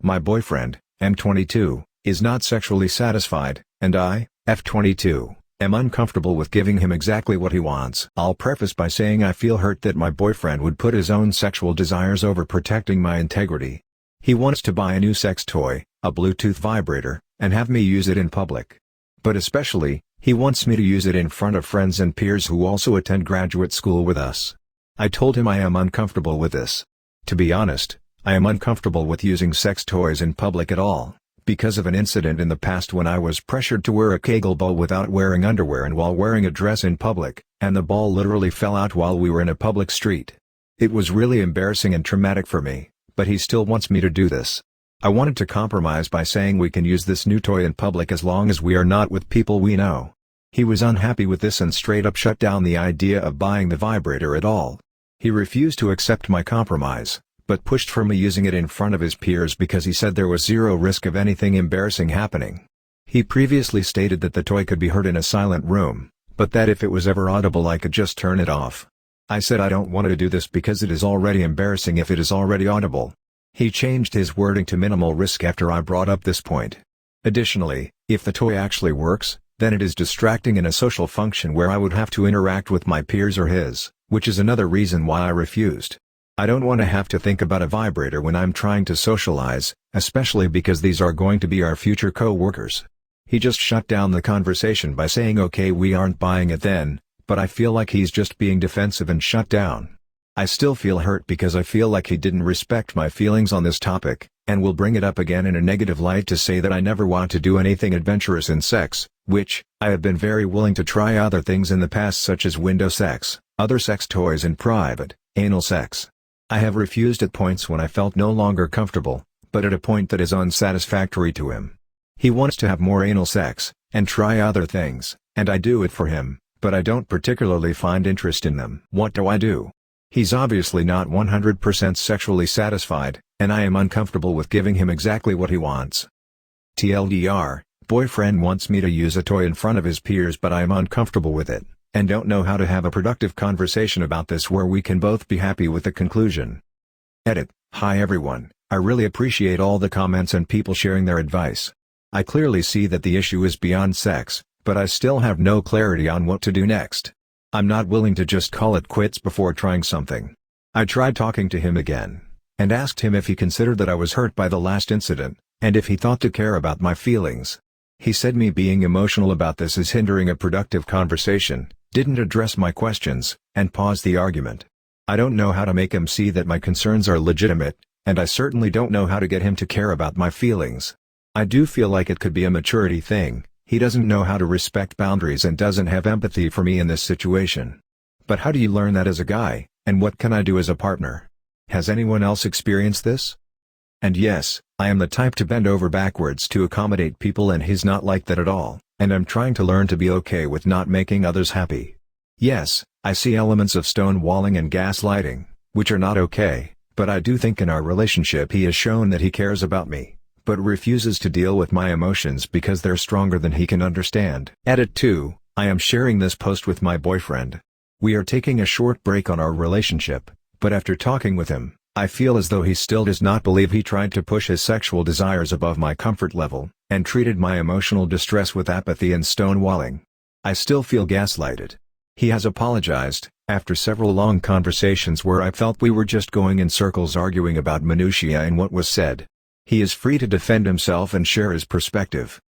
My boyfriend, m22, is not sexually satisfied, and I, f22, am uncomfortable with giving him exactly what he wants. I'll preface by saying I feel hurt that my boyfriend would put his own sexual desires over protecting my integrity. He wants to buy a new sex toy, a Bluetooth vibrator, and have me use it in public. But especially, he wants me to use it in front of friends and peers who also attend graduate school with us. I told him I am uncomfortable with this. To be honest, I am uncomfortable with using sex toys in public at all, because of an incident in the past when I was pressured to wear a Kegel ball without wearing underwear and while wearing a dress in public, and the ball literally fell out while we were in a public street. It was really embarrassing and traumatic for me, but he still wants me to do this. I wanted to compromise by saying we can use this new toy in public as long as we are not with people we know. He was unhappy with this and straight up shut down the idea of buying the vibrator at all. He refused to accept my compromise, but pushed for me using it in front of his peers because he said there was zero risk of anything embarrassing happening. He previously stated that the toy could be heard in a silent room, but that if it was ever audible I could just turn it off. I said I don't want to do this because it is already embarrassing if it is already audible. He changed his wording to minimal risk after I brought up this point. Additionally, if the toy actually works, then it is distracting in a social function where I would have to interact with my peers or his, which is another reason why I refused. I don't want to have to think about a vibrator when I'm trying to socialize, especially because these are going to be our future co-workers. He just shut down the conversation by saying okay we aren't buying it then, but I feel like he's just being defensive and shut down. I still feel hurt because I feel like he didn't respect my feelings on this topic, and will bring it up again in a negative light to say that I never want to do anything adventurous in sex, which, I have been very willing to try other things in the past such as window sex, other sex toys in private, anal sex. I have refused at points when I felt no longer comfortable, but at a point that is unsatisfactory to him. He wants to have more anal sex, and try other things, and I do it for him, but I don't particularly find interest in them. What do I do? He's obviously not 100% sexually satisfied, and I am uncomfortable with giving him exactly what he wants. TLDR, boyfriend wants me to use a toy in front of his peers but I am uncomfortable with it, and don't know how to have a productive conversation about this where we can both be happy with the conclusion. Edit. Hi everyone, I really appreciate all the comments and people sharing their advice. I clearly see that the issue is beyond sex, but I still have no clarity on what to do next. I'm not willing to just call it quits before trying something. I tried talking to him again, and asked him if he considered that I was hurt by the last incident, and if he thought to care about my feelings. He said me being emotional about this is hindering a productive conversation, didn't address my questions, and paused the argument. I don't know how to make him see that my concerns are legitimate, and I certainly don't know how to get him to care about my feelings. I do feel like it could be a maturity thing. He doesn't know how to respect boundaries and doesn't have empathy for me in this situation. But how do you learn that as a guy, and what can I do as a partner? Has anyone else experienced this? And yes, I am the type to bend over backwards to accommodate people and he's not like that at all, and I'm trying to learn to be okay with not making others happy. Yes, I see elements of stonewalling and gaslighting, which are not okay, but I do think in our relationship he has shown that he cares about me, but refuses to deal with my emotions because they're stronger than he can understand. Edit 2, I am sharing this post with my boyfriend. We are taking a short break on our relationship, but after talking with him, I feel as though he still does not believe he tried to push his sexual desires above my comfort level, and treated my emotional distress with apathy and stonewalling. I still feel gaslighted. He has apologized, after several long conversations where I felt we were just going in circles arguing about minutiae in what was said. He is free to defend himself and share his perspective,